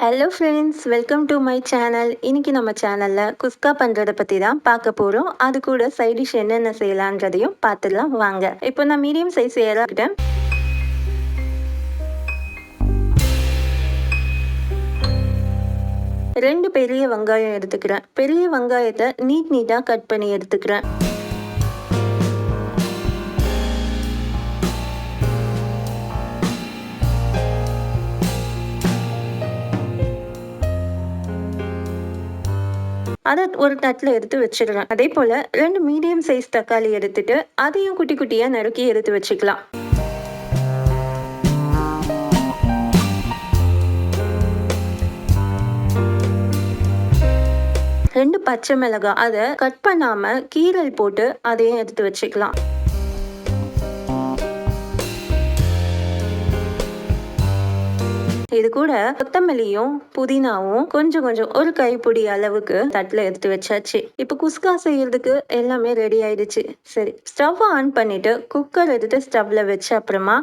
Hello friends, welcome to my channel. இன்னைக்கு நம்ம சேனலில் குஸ்கா பண்ணுறதை பற்றி தான் பார்க்க போகிறோம். அது கூட சைட் டிஷ் என்னென்ன செய்யலான்றதையும் பார்த்துடலாம் வாங்க. இப்போ நான் மீடியம் சைஸ் ஏறாக்கிட்டேன். 2 பெரிய வெங்காயம் எடுத்துக்கிறேன். பெரிய வெங்காயத்தை நீட்டாக கட் பண்ணி எடுத்துக்கிறேன். அதை ஒரு தட்டில் எடுத்து வச்சிடுறேன். அதே போல் 2 மீடியம் சைஸ் தக்காளி எடுத்துட்டு அதையும் குட்டி குட்டியாக நறுக்கி எடுத்து வச்சுக்கலாம். ரெண்டு பச்சை மிளகாய் அதை கட் பண்ணாம கீரல் போட்டு அதையும் எடுத்து வச்சுக்கலாம். இது கூட கொத்தமல்லியும் புதினாவும் கொஞ்சம் ஒரு கைப்பிடி அளவுக்கு தட்டுல எடுத்து வச்சாச்சு. இப்ப குஸ்கா செய்யறதுக்கு எல்லாமே ரெடி ஆயிடுச்சு. சரி, ஸ்டவ் ஆன் பண்ணிட்டு குக்கர் எடுத்து ஸ்டவ்ல வச்ச அப்புறமா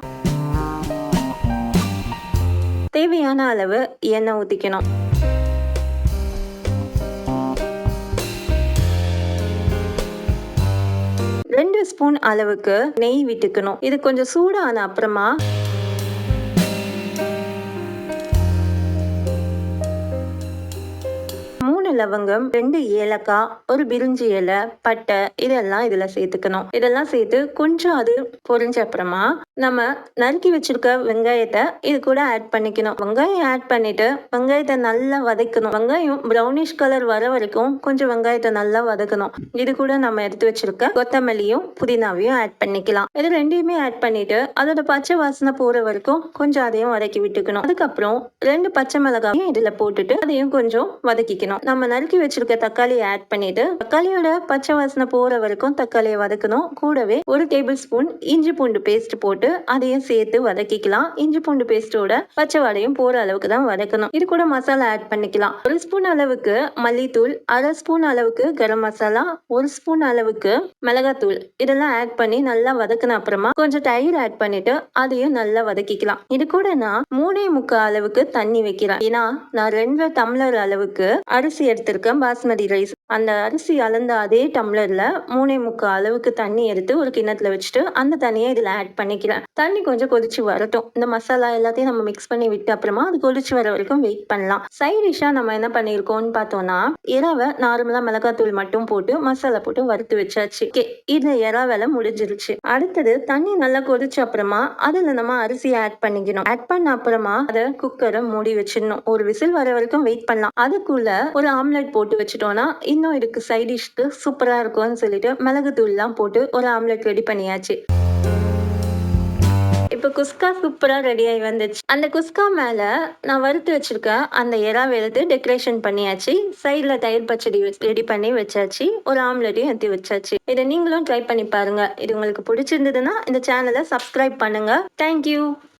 தேவையான அளவு எண்ணெய் ஊத்திக்கணும். ரெண்டு ஸ்பூன் அளவுக்கு நெய் விட்டுக்கணும். இது கொஞ்சம் சூடான அப்புறமா லவங்கம், 2 ஏலக்காய், ஒரு பிரிஞ்சி இலை, பட்டை இதெல்லாம் இதுல சேர்த்துக்கணும். இதெல்லாம் சேர்த்து கொஞ்சம் அது பொரிஞ்ச அப்புறமா நம்ம நறுக்கி வச்சிருக்க வெங்காயத்தை இது கூட ஆட் பண்ணிக்கணும். வெங்காயம் ஆட் பண்ணிட்டு வெங்காயத்தை நல்லா வதக்கணும். வெங்காயம் ப்ரௌனிஷ் கலர் வர வரைக்கும் கொஞ்சம் வெங்காயத்தை நல்லா வதக்கணும். இது கூட நம்ம எடுத்து வச்சிருக்க கொத்தமல்லியும் புதினாவையும் ஆட் பண்ணிக்கலாம். இது ரெண்டையுமே ஆட் பண்ணிட்டு அதோட பச்சை வாசனை போற வரைக்கும் கொஞ்சம் அதையும் வதக்கி விட்டுக்கணும். அதுக்கப்புறம் 2 பச்சை மிளகாயும் இதுல போட்டுட்டு அதையும் கொஞ்சம் வதக்கிக்கணும். நம்ம நறுக்கி வச்சிருக்க தக்காளியை ஆட் பண்ணிட்டு தக்காளியோட பச்சை வாசனை போற வரைக்கும் தக்காளியை வதக்கணும். கூடவே 1 டேபிள் ஸ்பூன் இஞ்சி பூண்டு பேஸ்ட் போட்டு அதையும் சேர்த்து வதக்கிக்கலாம். இஞ்சி பூண்டு பேஸ்டோட பச்சை வாடையும் போற அளவுக்கு தான் வதக்கணும். இது கூட மசாலா ஆட் பண்ணிக்கலாம். 1 ஸ்பூன் அளவுக்கு மல்லித்தூள், 1/2 ஸ்பூன் அளவுக்கு கரம் மசாலா, 1 ஸ்பூன் அளவுக்கு மிளகாத்தூள் இதெல்லாம் ஆட் பண்ணி நல்லா வதக்கின அப்புறமா கொஞ்சம் தயிர் ஆட் பண்ணிட்டு அதையும் நல்லா வதக்கிக்கலாம். இது கூட நான் 3.25 அளவுக்கு தண்ணி வைக்கிறேன். ஏன்னா நான் 2 டம்ளர் அளவுக்கு அரிசி எடுத்திருக்கேன், பாஸ்மதி ரைஸ். அந்த அரிசி அளந்த அதே டம்ளர்ல 3.25 அளவுக்கு தண்ணி எடுத்து ஒரு கிண்ணத்துல வச்சுட்டு அந்த தண்ணியை இதுல ஆட் பண்ணிக்கிறேன். தண்ணி கொஞ்சம் கொதிச்சு வரட்டும். இந்த மசாலா எல்லாத்தையும் நம்ம மிக்ஸ் பண்ணி விட்டு அப்புறமா அது கொதிச்சு வர வரைக்கும் வெயிட் பண்ணலாம். சைட் டிஷ்ஷா நம்ம என்ன பண்ணிருக்கோம்னு பார்த்தோம்னா எறாவை நார்மலா மிளகாத்தூள் மட்டும் போட்டு மசாலா போட்டு வறுத்து வச்சாச்சு. இது எறா வேலை முடிஞ்சிருச்சு. அடுத்தது தண்ணி நல்லா கொதிச்ச அப்புறமா அதுல நம்ம அரிசியை ஆட் பண்ணிக்கணும். ஆட் பண்ண அப்புறமா அதை குக்கரை மூடி வச்சிடணும். ஒரு விசில் வர வரைக்கும் வெயிட் பண்ணலாம். அதுக்குள்ள ஒரு ஆம்லெட் போட்டு வச்சுட்டோம்னா இன்னும் இதுக்கு சைட் டிஷ்க்கு சூப்பரா இருக்கும்னு சொல்லிட்டு மிளகு தூள்லாம் போட்டு ஒரு ஆம்லெட் ரெடி பண்ணியாச்சு. இப்போ குஸ்கா சூப்பரா ரெடி ஆகி வந்துச்சு. அந்த குஸ்கா மேல நான் வறுத்து வச்சிருக்க அந்த எறாவை எடுத்து டெக்கரேஷன் பண்ணியாச்சு. சைட்ல தயிர் பச்சடி ரெடி பண்ணி வச்சாச்சு. ஒரு ஆம்லெட்டையும் எடுத்து வச்சாச்சு. இதை நீங்களும் ட்ரை பண்ணி பாருங்க. இது உங்களுக்கு பிடிச்சிருந்ததுன்னா இந்த சேனலை சப்ஸ்கிரைப் பண்ணுங்க. தேங்க்யூ.